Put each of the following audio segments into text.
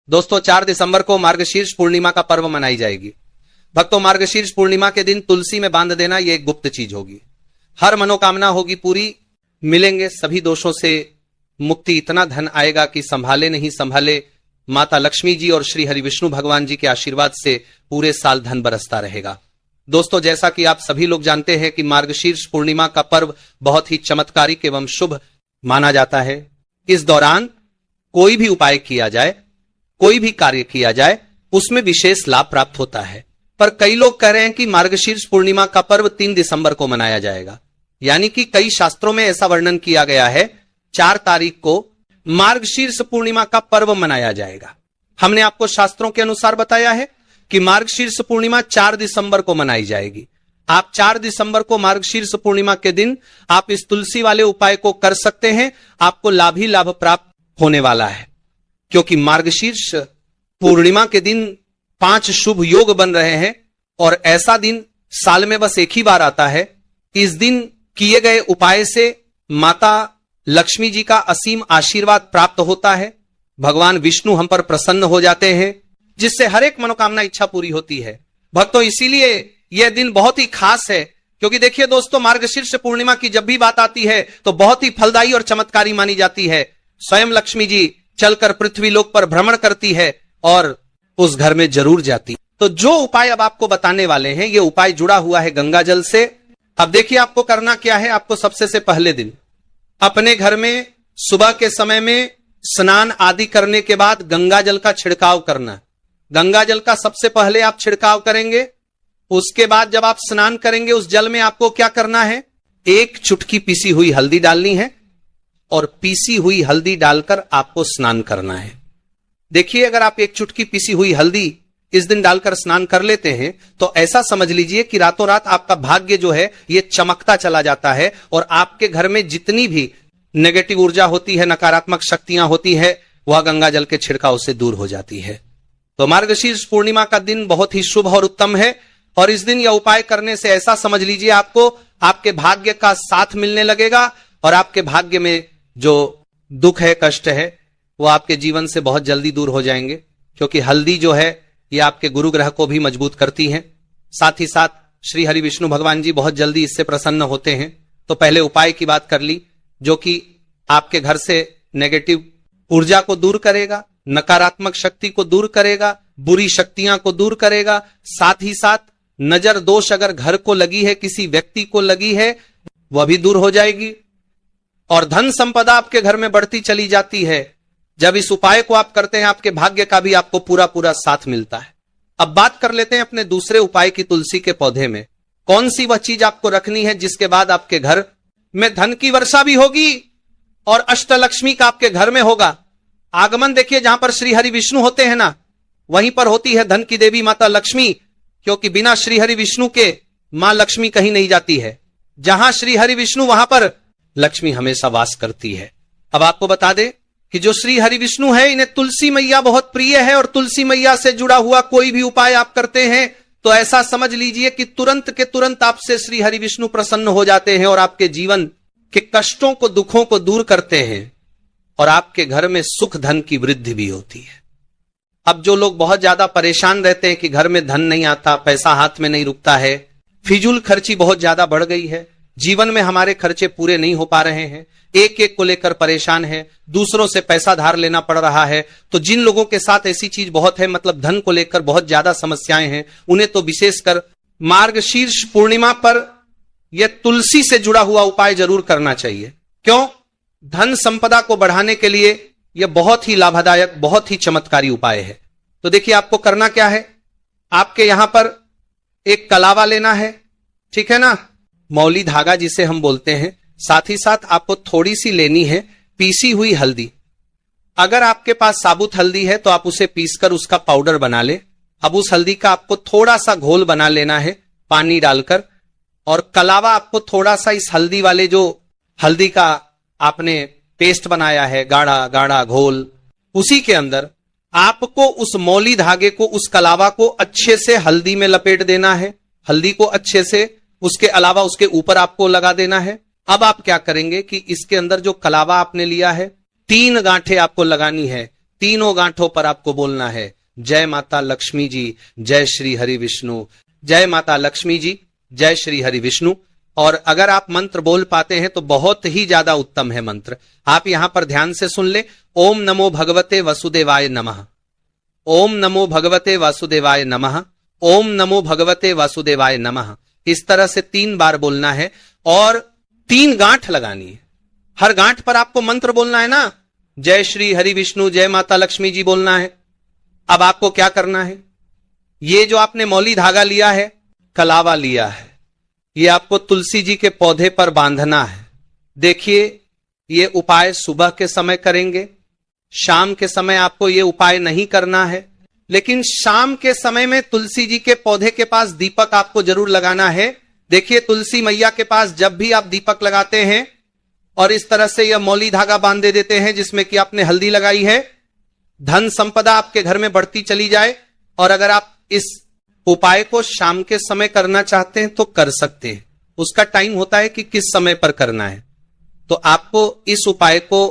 दोस्तों 4 दिसंबर को मार्गशीर्ष पूर्णिमा का पर्व मनाई जाएगी। भक्तों, मार्गशीर्ष पूर्णिमा के दिन तुलसी में बांध देना यह एक गुप्त चीज होगी। हर मनोकामना होगी पूरी, मिलेंगे सभी दोषों से मुक्ति। इतना धन आएगा कि संभाले नहीं संभाले। माता लक्ष्मी जी और श्री हरि विष्णु भगवान जी के आशीर्वाद से पूरे साल धन बरसता रहेगा। दोस्तों, जैसा कि आप सभी लोग जानते हैं कि मार्गशीर्ष पूर्णिमा का पर्व बहुत ही चमत्कारिक एवं शुभ माना जाता है। इस दौरान कोई भी उपाय किया जाए, कोई भी कार्य किया जाए, उसमें विशेष लाभ प्राप्त होता है। पर कई लोग कह रहे हैं कि मार्गशीर्ष पूर्णिमा का पर्व 3 दिसंबर को मनाया जाएगा। यानी कि कई शास्त्रों में ऐसा वर्णन किया गया है 4 तारीख को मार्गशीर्ष पूर्णिमा का पर्व मनाया जाएगा। हमने आपको शास्त्रों के अनुसार बताया है कि मार्गशीर्ष पूर्णिमा 4 दिसंबर को मनाई जाएगी। आप 4 दिसंबर को मार्गशीर्ष पूर्णिमा के दिन आप इस तुलसी वाले उपाय को कर सकते हैं। आपको लाभ ही लाभ प्राप्त होने वाला है, क्योंकि मार्गशीर्ष पूर्णिमा के दिन 5 शुभ योग बन रहे हैं और ऐसा दिन साल में बस एक ही बार आता है। इस दिन किए गए उपाय से माता लक्ष्मी जी का असीम आशीर्वाद प्राप्त होता है। भगवान विष्णु हम पर प्रसन्न हो जाते हैं, जिससे हर एक मनोकामना इच्छा पूरी होती है। भक्तों, इसीलिए यह दिन बहुत ही खास है, क्योंकि देखिए दोस्तों, मार्गशीर्ष पूर्णिमा की जब भी बात आती है तो बहुत ही फलदायी और चमत्कारी मानी जाती है। स्वयं लक्ष्मी जी चलकर पृथ्वी लोक पर भ्रमण करती है और उस घर में जरूर जाती। तो जो उपाय अब आपको बताने वाले हैं, यह उपाय जुड़ा हुआ है गंगा जल से। अब देखिए आपको करना क्या है। आपको सबसे से पहले दिन अपने घर में सुबह के समय में स्नान आदि करने के बाद गंगा जल का छिड़काव करना। गंगा जल का सबसे पहले आप छिड़काव करेंगे। उसके बाद जब आप स्नान करेंगे, उस जल में आपको क्या करना है, 1 चुटकी पीसी हुई हल्दी डालनी है और पीसी हुई हल्दी डालकर आपको स्नान करना है। देखिए, अगर आप 1 चुटकी पीसी हुई हल्दी इस दिन डालकर स्नान कर लेते हैं तो ऐसा समझ लीजिए कि रातों रात आपका भाग्य जो है ये चमकता चला जाता है और आपके घर में जितनी भी नेगेटिव ऊर्जा होती है, नकारात्मक शक्तियां होती है, वह गंगा जल के छिड़काव से दूर हो जाती है। तो मार्गशीर्ष पूर्णिमा का दिन बहुत ही शुभ और उत्तम है और इस दिन यह उपाय करने से ऐसा समझ लीजिए आपको आपके भाग्य का साथ मिलने लगेगा और आपके भाग्य में जो दुख है, कष्ट है, वो आपके जीवन से बहुत जल्दी दूर हो जाएंगे। क्योंकि हल्दी जो है ये आपके गुरु ग्रह को भी मजबूत करती है। साथ ही साथ श्री हरि विष्णु भगवान जी बहुत जल्दी इससे प्रसन्न होते हैं। तो पहले उपाय की बात कर ली, जो कि आपके घर से नेगेटिव ऊर्जा को दूर करेगा, नकारात्मक शक्ति को दूर करेगा, बुरी शक्तियां को दूर करेगा। साथ ही साथ नजर दोष अगर घर को लगी है, किसी व्यक्ति को लगी है, वह भी दूर हो जाएगी और धन संपदा आपके घर में बढ़ती चली जाती है। जब इस उपाय को आप करते हैं, आपके भाग्य का भी आपको पूरा पूरा साथ मिलता है। अब बात कर लेते हैं अपने दूसरे उपाय की, तुलसी के पौधे में कौन सी वह चीज आपको रखनी है जिसके बाद आपके घर में धन की वर्षा भी होगी और अष्टलक्ष्मी का आपके घर में होगा आगमन। देखिए, जहां पर श्री हरि विष्णु होते हैं ना, वहीं पर होती है धन की देवी माता लक्ष्मी, क्योंकि बिना श्री हरि विष्णु के मां लक्ष्मी कहीं नहीं जाती है। जहां श्री हरि विष्णु, वहां पर लक्ष्मी हमेशा वास करती है। अब आपको बता दें कि जो श्री हरि विष्णु है, इन्हें तुलसी मैया बहुत प्रिय है और तुलसी मैया से जुड़ा हुआ कोई भी उपाय आप करते हैं तो ऐसा समझ लीजिए कि तुरंत के तुरंत आपसे श्री हरि विष्णु प्रसन्न हो जाते हैं और आपके जीवन के कष्टों को, दुखों को दूर करते हैं और आपके घर में सुख धन की वृद्धि भी होती है। अब जो लोग बहुत ज्यादा परेशान रहते हैं कि घर में धन नहीं आता, पैसा हाथ में नहीं रुकता है, फिजूल खर्ची बहुत ज्यादा बढ़ गई है, जीवन में हमारे खर्चे पूरे नहीं हो पा रहे हैं, एक एक को लेकर परेशान है, दूसरों से पैसा धार लेना पड़ रहा है, तो जिन लोगों के साथ ऐसी चीज बहुत है, मतलब धन को लेकर बहुत ज्यादा समस्याएं हैं, उन्हें तो विशेषकर मार्गशीर्ष पूर्णिमा पर यह तुलसी से जुड़ा हुआ उपाय जरूर करना चाहिए। क्यों? धन संपदा को बढ़ाने के लिए यह बहुत ही लाभदायक, बहुत ही चमत्कारी उपाय है। तो देखिए आपको करना क्या है। आपके यहां पर एक कलावा लेना है, ठीक है ना, मौली धागा जिसे हम बोलते हैं। साथ ही साथ आपको थोड़ी सी लेनी है पीसी हुई हल्दी। अगर आपके पास साबुत हल्दी है तो आप उसे पीसकर उसका पाउडर बना ले। अब उस हल्दी का आपको थोड़ा सा घोल बना लेना है पानी डालकर, और कलावा आपको थोड़ा सा इस हल्दी वाले जो हल्दी का आपने पेस्ट बनाया है, गाढ़ा गाढ़ा घोल, उसी के अंदर आपको उस मौली धागे को, उस कलावा को अच्छे से हल्दी में लपेट देना है। हल्दी को अच्छे से, उसके अलावा उसके ऊपर आपको लगा देना है। अब आप क्या करेंगे कि इसके अंदर जो कलावा आपने लिया है, 3 गांठें आपको लगानी है। तीनों गांठों पर आपको बोलना है जय माता लक्ष्मी जी, जय श्री हरि विष्णु, जय माता लक्ष्मी जी, जय श्री हरि विष्णु। और अगर आप मंत्र बोल पाते हैं तो बहुत ही ज्यादा उत्तम है मंत्र। आप यहां पर ध्यान से सुन ले, ओम नमो भगवते वसुदेवाय नमः, ओम नमो भगवते वासुदेवाय नमः, ओम नमो भगवते वासुदेवाय नमः। इस तरह से 3 बार बोलना है और 3 गांठ लगानी है। हर गांठ पर आपको मंत्र बोलना है ना, जय श्री हरि विष्णु, जय माता लक्ष्मी जी बोलना है। अब आपको क्या करना है, ये जो आपने मौली धागा लिया है, कलावा लिया है, ये आपको तुलसी जी के पौधे पर बांधना है। देखिए, ये उपाय सुबह के समय करेंगे, शाम के समय आपको ये उपाय नहीं करना है, लेकिन शाम के समय में तुलसी जी के पौधे के पास दीपक आपको जरूर लगाना है। देखिए, तुलसी मैया के पास जब भी आप दीपक लगाते हैं और इस तरह से यह मौली धागा बांध देते हैं जिसमें कि आपने हल्दी लगाई है, धन संपदा आपके घर में बढ़ती चली जाए। और अगर आप इस उपाय को शाम के समय करना चाहते हैं तो कर सकते हैं। उसका टाइम होता है कि किस समय पर करना है। तो आपको इस उपाय को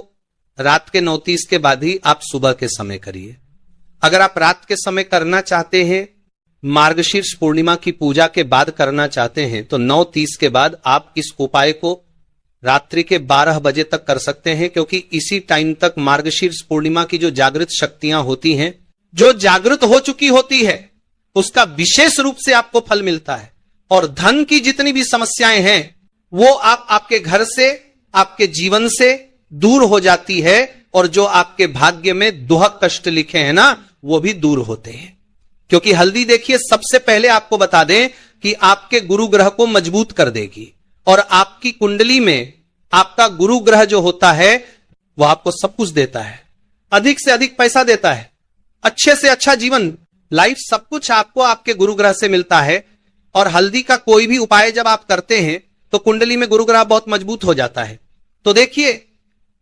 रात के 9:30 के बाद ही आप सुबह के समय करिए। अगर आप रात के समय करना चाहते हैं, मार्गशीर्ष पूर्णिमा की पूजा के बाद करना चाहते हैं, तो 9:30 के बाद आप इस उपाय को रात्रि के 12 बजे तक कर सकते हैं, क्योंकि इसी टाइम तक मार्गशीर्ष पूर्णिमा की जो जागृत शक्तियां होती हैं, जो जागृत हो चुकी होती है, उसका विशेष रूप से आपको फल मिलता है। और धन की जितनी भी समस्याएं हैं वो आपके घर से, आपके जीवन से दूर हो जाती है, और जो आपके भाग्य में दुहक कष्ट लिखे हैं ना, वो भी दूर होते हैं। क्योंकि हल्दी देखिए, सबसे पहले आपको बता दें कि आपके गुरु ग्रह को मजबूत कर देगी, और आपकी कुंडली में आपका गुरु ग्रह जो होता है वो आपको सब कुछ देता है, अधिक से अधिक पैसा देता है, अच्छे से अच्छा जीवन, लाइफ, सब कुछ आपको आपके गुरु ग्रह से मिलता है। और हल्दी का कोई भी उपाय जब आप करते हैं तो कुंडली में गुरु ग्रह बहुत मजबूत हो जाता है। तो देखिए,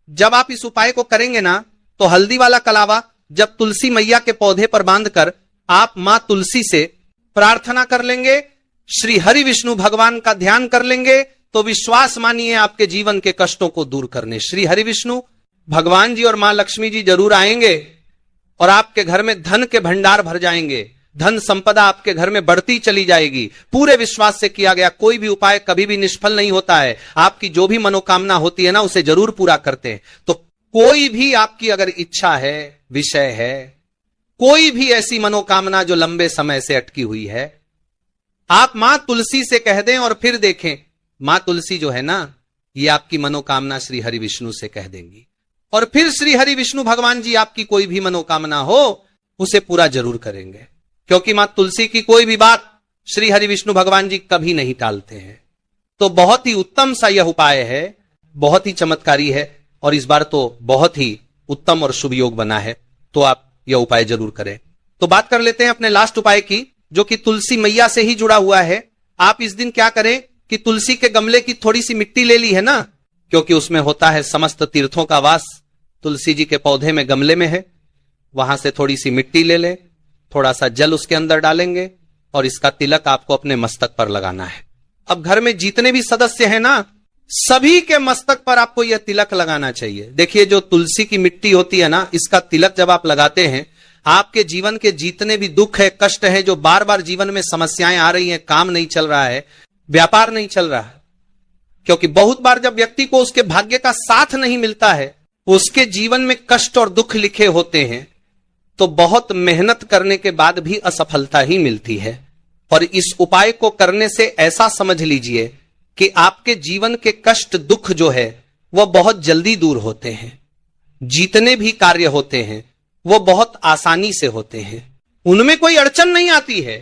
जब आप इस उपाय को करेंगे ना, तो हल्दी वाला कलावा जब तुलसी मैया के पौधे पर बांधकर आप मां तुलसी से प्रार्थना कर लेंगे, श्री हरि विष्णु भगवान का ध्यान कर लेंगे, तो विश्वास मानिए आपके जीवन के कष्टों को दूर करने श्री हरि विष्णु भगवान जी और मां लक्ष्मी जी जरूर आएंगे, और आपके घर में धन के भंडार भर जाएंगे, धन संपदा आपके घर में बढ़ती चली जाएगी। पूरे विश्वास से किया गया कोई भी उपाय कभी भी निष्फल नहीं होता है। आपकी जो भी मनोकामना होती है ना, उसे जरूर पूरा करते हैं। तो कोई भी आपकी अगर इच्छा है, विषय है, कोई भी ऐसी मनोकामना जो लंबे समय से अटकी हुई है, आप मां तुलसी से कह दें, और फिर देखें मां तुलसी जो है ना, ये आपकी मनोकामना श्री हरि विष्णु से कह देंगी, और फिर श्री हरि विष्णु भगवान जी आपकी कोई भी मनोकामना हो उसे पूरा जरूर करेंगे। क्योंकि मां तुलसी की कोई भी बात श्री हरि विष्णु भगवान जी कभी नहीं टालते हैं। तो बहुत ही उत्तम सा यह उपाय है, बहुत ही चमत्कारी है, और इस बार तो बहुत ही उत्तम और शुभ योग बना है। तो आप यह उपाय जरूर करें। तो बात कर लेते हैं अपने लास्ट उपाय की, जो कि तुलसी मैया से ही जुड़ा हुआ है। आप इस दिन क्या करें कि तुलसी के गमले की थोड़ी सी मिट्टी ले ली है ना, क्योंकि उसमें होता है समस्त तीर्थों का वास, तुलसी जी के पौधे में गमले में है, वहां से थोड़ी सी मिट्टी ले लें, थोड़ा सा जल उसके अंदर डालेंगे, और इसका तिलक आपको अपने मस्तक पर लगाना है। अब घर में जितने भी सदस्य हैं ना, सभी के मस्तक पर आपको यह तिलक लगाना चाहिए। देखिए, जो तुलसी की मिट्टी होती है ना, इसका तिलक जब आप लगाते हैं, आपके जीवन के जितने भी दुख है, कष्ट है, जो बार बार जीवन में समस्याएं आ रही हैं, काम नहीं चल रहा है, व्यापार नहीं चल रहा है, क्योंकि बहुत बार जब व्यक्ति को उसके भाग्य का साथ नहीं मिलता है, उसके जीवन में कष्ट और दुख लिखे होते हैं, तो बहुत मेहनत करने के बाद भी असफलता ही मिलती है। और इस उपाय को करने से ऐसा समझ लीजिए कि आपके जीवन के कष्ट दुख जो है वह बहुत जल्दी दूर होते हैं, जितने भी कार्य होते हैं वो बहुत आसानी से होते हैं, उनमें कोई अड़चन नहीं आती है।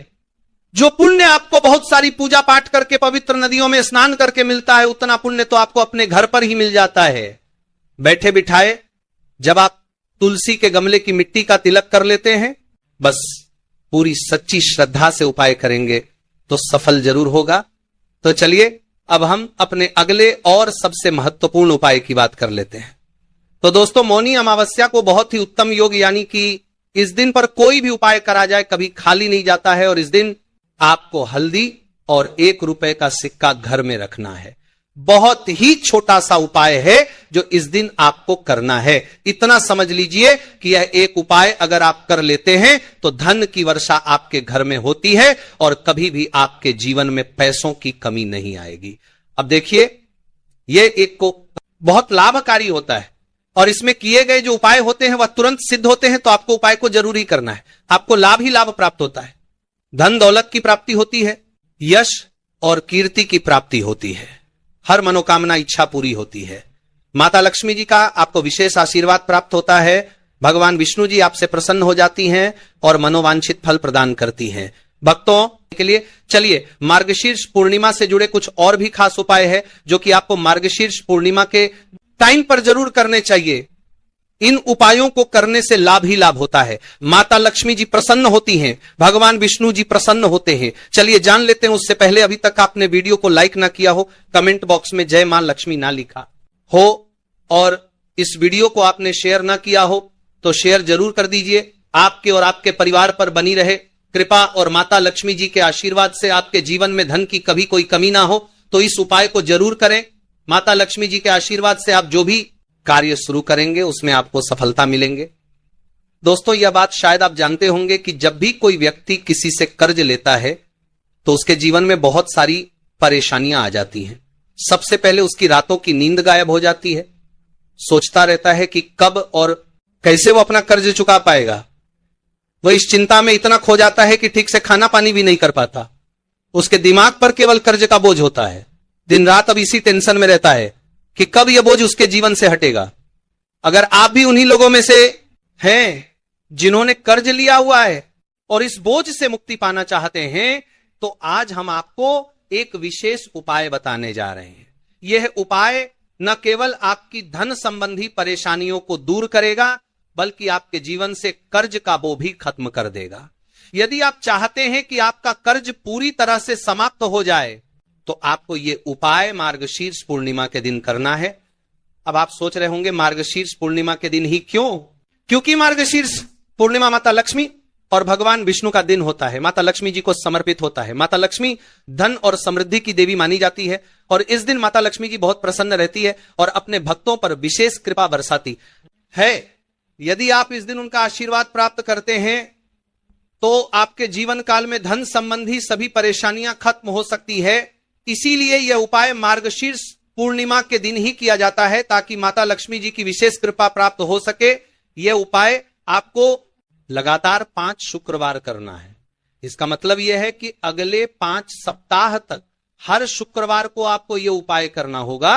जो पुण्य आपको बहुत सारी पूजा पाठ करके, पवित्र नदियों में स्नान करके मिलता है, उतना पुण्य तो आपको अपने घर पर ही मिल जाता है। बैठे बिठाए जब आप तुलसी के गमले की मिट्टी का तिलक कर लेते हैं, बस पूरी सच्ची श्रद्धा से उपाय करेंगे तो सफल जरूर होगा। तो चलिए अब हम अपने अगले और सबसे महत्वपूर्ण उपाय की बात कर लेते हैं। तो दोस्तों, मौनी अमावस्या को बहुत ही उत्तम योग, यानी कि इस दिन पर कोई भी उपाय करा जाए कभी खाली नहीं जाता है। और इस दिन आपको हल्दी और 1 रुपए का सिक्का घर में रखना है। बहुत ही छोटा सा उपाय है जो इस दिन आपको करना है। इतना समझ लीजिए कि यह एक उपाय अगर आप कर लेते हैं तो धन की वर्षा आपके घर में होती है और कभी भी आपके जीवन में पैसों की कमी नहीं आएगी। अब देखिए, यह एक को बहुत लाभकारी होता है और इसमें किए गए जो उपाय होते हैं वह तुरंत सिद्ध होते हैं, तो आपको उपाय को जरूर ही करना है। आपको लाभ ही लाभ प्राप्त होता है। धन दौलत की प्राप्ति होती है, यश और कीर्ति की प्राप्ति होती है, हर मनोकामना इच्छा पूरी होती है। माता लक्ष्मी जी का आपको विशेष आशीर्वाद प्राप्त होता है। भगवान विष्णु जी आपसे प्रसन्न हो जाती हैं और मनोवांछित फल प्रदान करती हैं भक्तों के लिए। चलिए, मार्गशीर्ष पूर्णिमा से जुड़े कुछ और भी खास उपाय है जो कि आपको मार्गशीर्ष पूर्णिमा के टाइम पर जरूर करने चाहिए। इन उपायों को करने से लाभ ही लाभ होता है। माता लक्ष्मी जी प्रसन्न होती हैं, भगवान विष्णु जी प्रसन्न होते हैं। चलिए जान लेते हैं। उससे पहले अभी तक आपने वीडियो को लाइक ना किया हो, कमेंट बॉक्स में जय मां लक्ष्मी ना लिखा हो और इस वीडियो को आपने शेयर ना किया हो तो शेयर जरूर कर दीजिए। आपके और आपके परिवार पर बनी रहे कृपा और माता लक्ष्मी जी के आशीर्वाद से आपके जीवन में धन की कभी कोई कमी ना हो, तो इस उपाय को जरूर करें। माता लक्ष्मी जी के आशीर्वाद से आप जो भी कार्य शुरू करेंगे उसमें आपको सफलता मिलेंगे। दोस्तों, यह बात शायद आप जानते होंगे कि जब भी कोई व्यक्ति किसी से कर्ज लेता है तो उसके जीवन में बहुत सारी परेशानियां आ जाती हैं। सबसे पहले उसकी रातों की नींद गायब हो जाती है। सोचता रहता है कि कब और कैसे वो अपना कर्ज चुका पाएगा। वह इस चिंता में इतना खो जाता है कि ठीक से खाना पानी भी नहीं कर पाता। उसके दिमाग पर केवल कर्ज का बोझ होता है। दिन रात अब इसी टेंशन में रहता है कि कब यह बोझ उसके जीवन से हटेगा। अगर आप भी उन्हीं लोगों में से हैं जिन्होंने कर्ज लिया हुआ है और इस बोझ से मुक्ति पाना चाहते हैं, तो आज हम आपको एक विशेष उपाय बताने जा रहे हैं। यह उपाय न केवल आपकी धन संबंधी परेशानियों को दूर करेगा बल्कि आपके जीवन से कर्ज का बोझ भी खत्म कर देगा। यदि आप चाहते हैं कि आपका कर्ज पूरी तरह से समाप्त हो जाए तो आपको यह उपाय मार्गशीर्ष पूर्णिमा के दिन करना है। अब आप सोच रहे होंगे मार्गशीर्ष पूर्णिमा के दिन ही क्यों? क्योंकि मार्गशीर्ष पूर्णिमा माता लक्ष्मी और भगवान विष्णु का दिन होता है। माता लक्ष्मी जी को समर्पित होता है। माता लक्ष्मी धन और समृद्धि की देवी मानी जाती है और इस दिन माता लक्ष्मी जी बहुत प्रसन्न रहती है और अपने भक्तों पर विशेष कृपा बरसाती है। यदि आप इस दिन उनका आशीर्वाद प्राप्त करते हैं तो आपके जीवन काल में धन संबंधी सभी परेशानियां खत्म हो सकती है। इसीलिए यह उपाय मार्गशीर्ष पूर्णिमा के दिन ही किया जाता है ताकि माता लक्ष्मी जी की विशेष कृपा प्राप्त हो सके। यह उपाय आपको लगातार 5 शुक्रवार करना है। इसका मतलब यह है कि अगले 5 सप्ताह तक हर शुक्रवार को आपको यह उपाय करना होगा।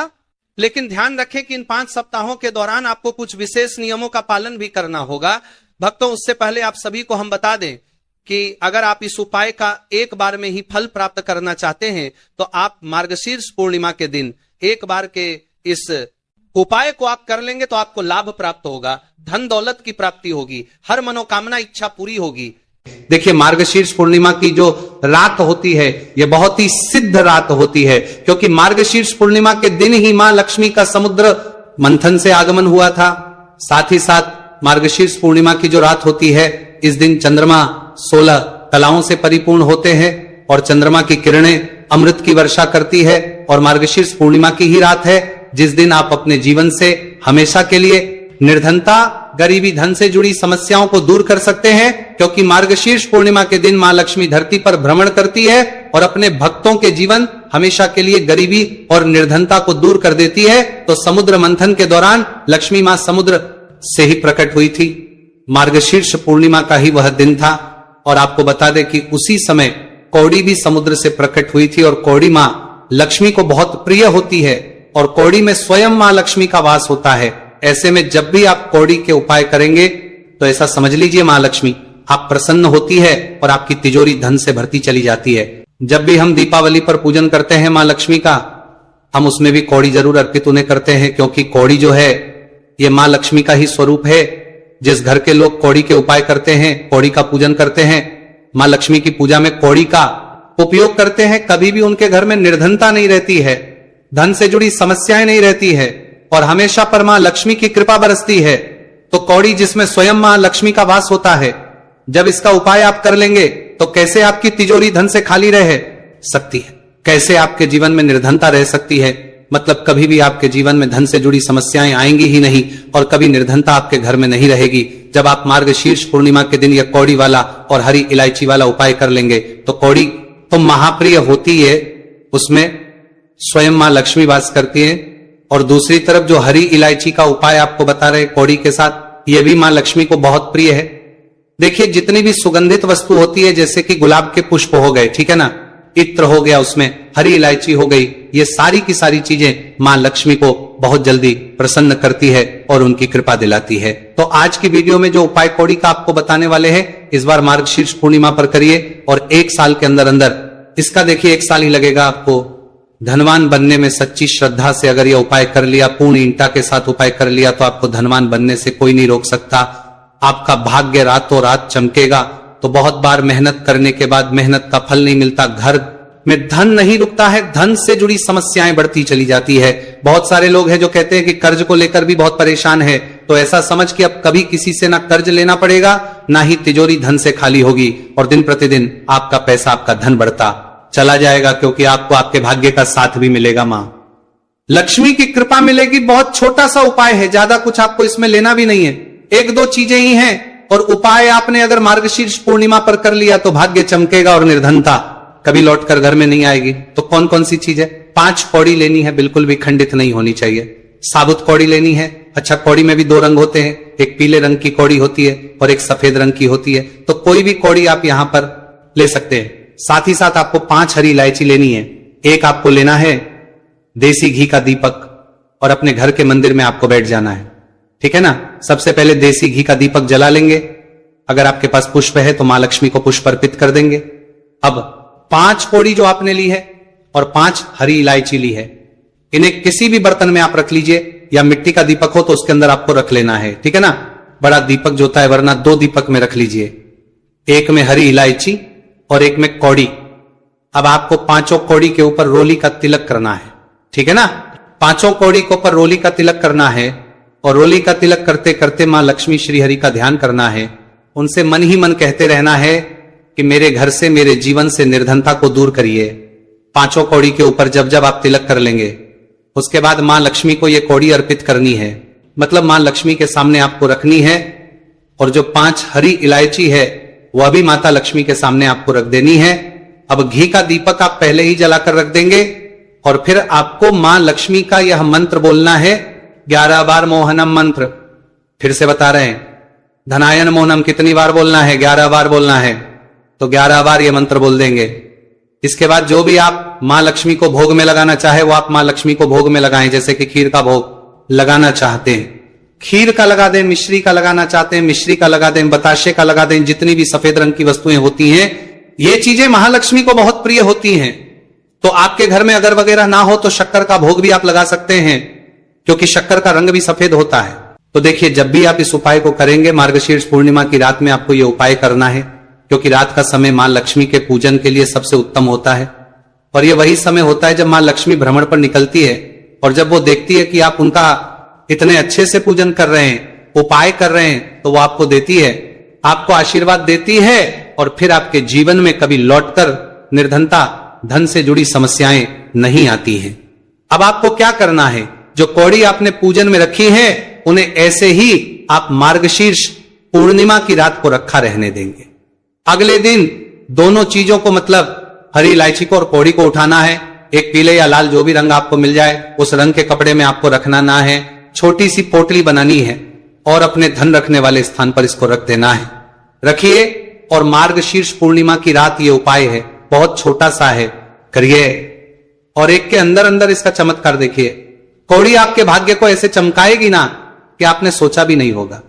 लेकिन ध्यान रखें कि इन 5 सप्ताहों के दौरान आपको कुछ विशेष नियमों का पालन भी करना होगा। भक्तों, उससे पहले आप सभी को हम बता दें कि अगर आप इस उपाय का एक बार में ही फल प्राप्त करना चाहते हैं तो आप मार्गशीर्ष पूर्णिमा के दिन एक बार के इस उपाय को आप कर लेंगे तो आपको लाभ प्राप्त होगा, धन दौलत की प्राप्ति होगी, हर मनोकामना इच्छा पूरी होगी। देखिए, मार्गशीर्ष पूर्णिमा की जो रात होती है यह बहुत ही सिद्ध रात होती है क्योंकि मार्गशीर्ष पूर्णिमा के दिन ही मां लक्ष्मी का समुद्र मंथन से आगमन हुआ था। साथ ही साथ मार्गशीर्ष पूर्णिमा की जो रात होती है इस दिन चंद्रमा 16 कलाओं से परिपूर्ण होते हैं और चंद्रमा की किरणें अमृत की वर्षा करती है। और मार्गशीर्ष पूर्णिमा की ही रात है जिस दिन आप अपने जीवन से हमेशा के लिए निर्धनता, गरीबी, धन से जुड़ी समस्याओं को दूर कर सकते हैं क्योंकि मार्गशीर्ष पूर्णिमा के दिन मां लक्ष्मी धरती पर भ्रमण करती है और अपने भक्तों के जीवन हमेशा के लिए गरीबी और निर्धनता को दूर कर देती है। तो समुद्र मंथन के दौरान लक्ष्मी मां समुद्र से ही प्रकट हुई थी। मार्गशीर्ष पूर्णिमा का ही वह दिन था और आपको बता दें कि उसी समय कौड़ी भी समुद्र से प्रकट हुई थी और कौड़ी मां लक्ष्मी को बहुत प्रिय होती है और कौड़ी में स्वयं मां लक्ष्मी का वास होता है। ऐसे में जब भी आप कौड़ी के उपाय करेंगे तो ऐसा समझ लीजिए मां लक्ष्मी आप प्रसन्न होती है और आपकी तिजोरी धन से भरती चली जाती है। जब भी हम दीपावली पर पूजन करते हैं मां लक्ष्मी का, हम उसमें भी कौड़ी जरूर अर्पित उन्हें करते हैं क्योंकि कौड़ी जो है ये मां लक्ष्मी का ही स्वरूप है। जिस घर के लोग कौड़ी के उपाय करते हैं, कौड़ी का पूजन करते हैं, मां लक्ष्मी की पूजा में कौड़ी का उपयोग करते हैं, कभी भी उनके घर में निर्धनता नहीं रहती है, धन से जुड़ी समस्याएं नहीं रहती है और हमेशा पर मां लक्ष्मी की कृपा बरसती है। तो कौड़ी जिसमें स्वयं मां लक्ष्मी का वास होता है, जब इसका उपाय आप कर लेंगे तो कैसे आपकी तिजोरी धन से खाली रह सकती है, कैसे आपके जीवन में निर्धनता रह सकती है, मतलब कभी भी आपके जीवन में धन से जुड़ी समस्याएं आएंगी ही नहीं और कभी निर्धनता आपके घर में नहीं रहेगी। जब आप मार्गशीर्ष पूर्णिमा के दिन यह कौड़ी वाला और हरी इलायची वाला उपाय कर लेंगे तो कौड़ी तो महाप्रिय होती है, उसमें स्वयं मां लक्ष्मी वास करती है। और दूसरी तरफ जो हरी इलायची का उपाय आपको बता रहे कौड़ी के साथ, यह भी मां लक्ष्मी को बहुत प्रिय है। देखिए जितनी भी सुगंधित वस्तु होती है, जैसे कि गुलाब के पुष्प हो गए, ठीक है ना, इत्र हो गया, उसमें हरी इलायची हो गई, ये सारी की सारी चीजें मां लक्ष्मी को बहुत जल्दी प्रसन्न करती है और उनकी कृपा दिलाती है। तो आज की वीडियो में जो उपाय कौड़ी का आपको बताने वाले हैं, इस बार मार्गशीर्ष पूर्णिमा पर करिए और 1 साल के अंदर अंदर इसका देखिए 1 साल ही लगेगा आपको धनवान बनने में। सच्ची श्रद्धा से अगर यह उपाय कर लिया, पूर्ण इंटा के साथ उपाय कर लिया, तो आपको धनवान बनने से कोई नहीं रोक सकता। आपका भाग्य रातों रात चमकेगा। तो बहुत बार मेहनत करने के बाद मेहनत का फल नहीं मिलता, घर में धन नहीं रुकता है, धन से जुड़ी समस्याएं बढ़ती चली जाती है। बहुत सारे लोग हैं जो कहते हैं कि कर्ज को लेकर भी बहुत परेशान है, तो ऐसा समझ कि अब कभी किसी से ना कर्ज लेना पड़ेगा, ना ही तिजोरी धन से खाली होगी और दिन प्रतिदिन आपका पैसा, आपका धन बढ़ता चला जाएगा, क्योंकि आपको आपके भाग्य का साथ भी मिलेगा, मां लक्ष्मी की कृपा मिलेगी। बहुत छोटा सा उपाय है, ज्यादा कुछ आपको इसमें लेना भी नहीं है, 1-2 चीजें ही हैं। और उपाय आपने अगर मार्गशीर्ष पूर्णिमा पर कर लिया तो भाग्य चमकेगा और निर्धनता कभी लौटकर घर में नहीं आएगी। तो कौन कौन सी चीज है? 5 कौड़ी लेनी है, बिल्कुल भी खंडित नहीं होनी चाहिए। साबुत कौड़ी लेनी है। अच्छा, कौड़ी में भी 2 रंग होते हैं, एक पीले रंग की कौड़ी होती है और एक सफेद रंग की होती है। तो कोई भी कौड़ी आप यहां पर ले सकते हैं। साथ ही साथ आपको 5 हरी इलायची लेनी है। एक आपको लेना है देसी घी का दीपक और अपने घर के मंदिर में आपको बैठ जाना है, ठीक है ना। सबसे पहले देसी घी का दीपक जला लेंगे। अगर आपके पास पुष्प है तो मां लक्ष्मी को पुष्प अर्पित कर देंगे। अब 5 कौड़ी जो आपने ली है और 5 हरी इलायची ली है, इन्हें किसी भी बर्तन में आप रख लीजिए, या मिट्टी का दीपक हो तो उसके अंदर आपको रख लेना है, ठीक है ना। बड़ा दीपक जो होता है, वरना 2 दीपक में रख लीजिए, एक में हरी इलायची और एक में कौड़ी। अब आपको 5 कौड़ी के ऊपर रोली का तिलक करना है, ठीक है ना। 5 कौड़ी के ऊपर रोली का तिलक करना है और रोली का तिलक करते करते मां लक्ष्मी श्री हरि का ध्यान करना है। उनसे मन ही मन कहते रहना है कि मेरे घर से, मेरे जीवन से निर्धनता को दूर करिए। 5 कौड़ी के ऊपर जब जब आप तिलक कर लेंगे, उसके बाद मां लक्ष्मी को यह कौड़ी अर्पित करनी है, मतलब मां लक्ष्मी के सामने आपको रखनी है। और जो 5 हरी इलायची है वह भी माता लक्ष्मी के सामने आपको रख देनी है। अब घी का दीपक आप पहले ही जलाकर रख देंगे और फिर आपको मां लक्ष्मी का यह मंत्र बोलना है, 11 बार मोहनम मंत्र। फिर से बता रहे हैं, धनायन मोहनम कितनी बार बोलना है? 11 बार बोलना है। तो 11 बार ये मंत्र बोल देंगे। इसके बाद जो भी आप मां लक्ष्मी को भोग में लगाना चाहे वो आप मां लक्ष्मी को भोग में लगाएं। जैसे कि खीर का भोग लगाना चाहते हैं, खीर का लगा दें, मिश्री का लगाना चाहते हैं, मिश्री का लगा दें, बताशे का लगा दें, जितनी भी सफेद रंग की वस्तुएं होती हैं, ये चीजें महालक्ष्मी को बहुत प्रिय होती हैं। तो आपके घर में अगर वगैरह ना हो तो शक्कर का भोग भी आप लगा सकते हैं, क्योंकि शक्कर का रंग भी सफेद होता है। तो देखिए, जब भी आप इस उपाय को करेंगे, मार्गशीर्ष पूर्णिमा की रात में आपको यह उपाय करना है, क्योंकि रात का समय मां लक्ष्मी के पूजन के लिए सबसे उत्तम होता है। और यह वही समय होता है जब मां लक्ष्मी भ्रमण पर निकलती है, और जब वो देखती है कि आप उनका इतने अच्छे से पूजन कर रहे हैं, उपाय कर रहे हैं, तो वो आपको देती है, आपको आशीर्वाद देती है। और फिर आपके जीवन में कभी लौटकर निर्धनता, धन से जुड़ी समस्याएं नहीं आती हैं। अब आपको क्या करना है? जो कौड़ी आपने पूजन में रखी है, उन्हें ऐसे ही आप मार्गशीर्ष पूर्णिमा की रात को रखा रहने देंगे। अगले दिन दोनों चीजों को, मतलब हरी इलायची को और कौड़ी को उठाना है। एक पीले या लाल जो भी रंग आपको मिल जाए, उस रंग के कपड़े में आपको रखना ना है। छोटी सी पोटली बनानी है और अपने धन रखने वाले स्थान पर इसको रख देना है। रखिए और मार्गशीर्ष पूर्णिमा की रात ये उपाय है, बहुत छोटा सा है, करिए। और एक के अंदर अंदर इसका चमत्कार देखिए। कौड़ी आपके भाग्य को ऐसे चमकाएगी ना कि आपने सोचा भी नहीं होगा।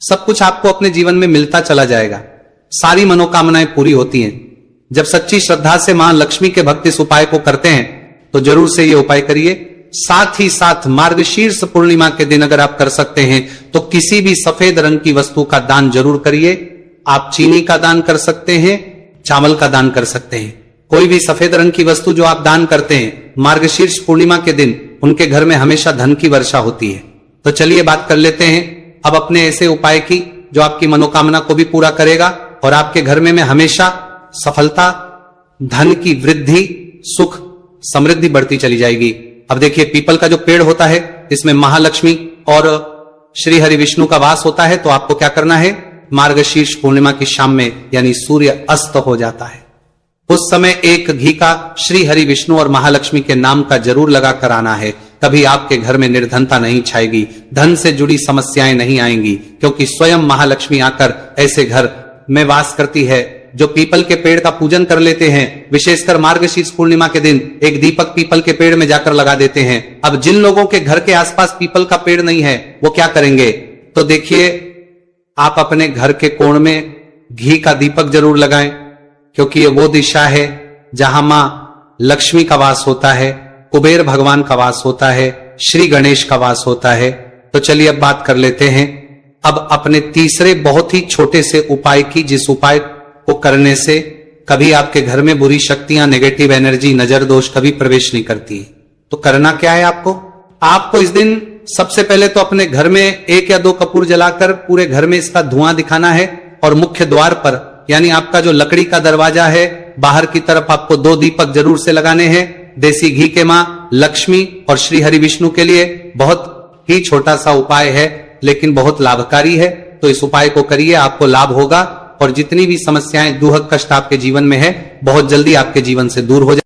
सब कुछ आपको अपने जीवन में मिलता चला जाएगा, सारी मनोकामनाएं पूरी होती हैं। जब सच्ची श्रद्धा से मां लक्ष्मी के भक्त इस उपाय को करते हैं तो जरूर से ये उपाय करिए। साथ ही साथ मार्गशीर्ष पूर्णिमा के दिन अगर आप कर सकते हैं तो किसी भी सफेद रंग की वस्तु का दान जरूर करिए। आप चीनी का दान कर सकते हैं, चावल का दान कर सकते हैं। कोई भी सफेद रंग की वस्तु जो आप दान करते हैं मार्गशीर्ष पूर्णिमा के दिन, उनके घर में हमेशा धन की वर्षा होती है। तो चलिए बात कर लेते हैं अब अपने ऐसे उपाय की जो आपकी मनोकामना को भी पूरा करेगा और आपके घर में हमेशा सफलता, धन की वृद्धि, सुख, समृद्धि बढ़ती चली जाएगी। अब देखिए पीपल का जो पेड़ होता है इसमें महालक्ष्मी और श्री हरि विष्णु का वास होता है। तो आपको क्या करना है, मार्गशीर्ष पूर्णिमा की शाम में यानी सूर्य अस्त हो जाता है उस समय एक घी का श्री हरि विष्णु और महालक्ष्मी के नाम का जरूर लगा कर आना है। कभी आपके घर में निर्धनता नहीं छाएगी, धन से जुड़ी समस्याएं नहीं आएंगी, क्योंकि स्वयं महालक्ष्मी आकर ऐसे घर में वास करती है। जो पीपल के पेड़ का पूजन कर लेते हैं, विशेषकर मार्गशीर्ष पूर्णिमा के दिन एक दीपक पीपल के पेड़ में जाकर लगा देते हैं। अब जिन लोगों के घर के आसपास पीपल का पेड़ नहीं है वो क्या करेंगे, तो देखिए आप अपने घर के कोण में घी का दीपक जरूर लगाएं, क्योंकि ये वो दिशा है जहां मां लक्ष्मी का वास होता है, कुबेर भगवान का वास होता है, श्री गणेश का वास होता है। तो चलिए अब बात कर लेते हैं अब अपने तीसरे बहुत ही छोटे से उपाय की, जिस उपाय को करने से कभी आपके घर में बुरी शक्तियां, नेगेटिव एनर्जी, नजर दोष कभी प्रवेश नहीं करती। तो करना क्या है आपको इस दिन सबसे पहले तो अपने घर में 1 या 2 कपूर जलाकर पूरे घर में इसका धुआं दिखाना है, और मुख्य द्वार पर यानी आपका जो लकड़ी का दरवाजा है बाहर की तरफ आपको 2 दीपक जरूर से लगाने हैं। देसी घी के मां लक्ष्मी और श्री हरि विष्णु के लिए बहुत ही छोटा सा उपाय है लेकिन बहुत लाभकारी है। तो इस उपाय को करिए, आपको लाभ होगा और जितनी भी समस्याएं, दुख, कष्ट आपके जीवन में है बहुत जल्दी आपके जीवन से दूर हो जाए।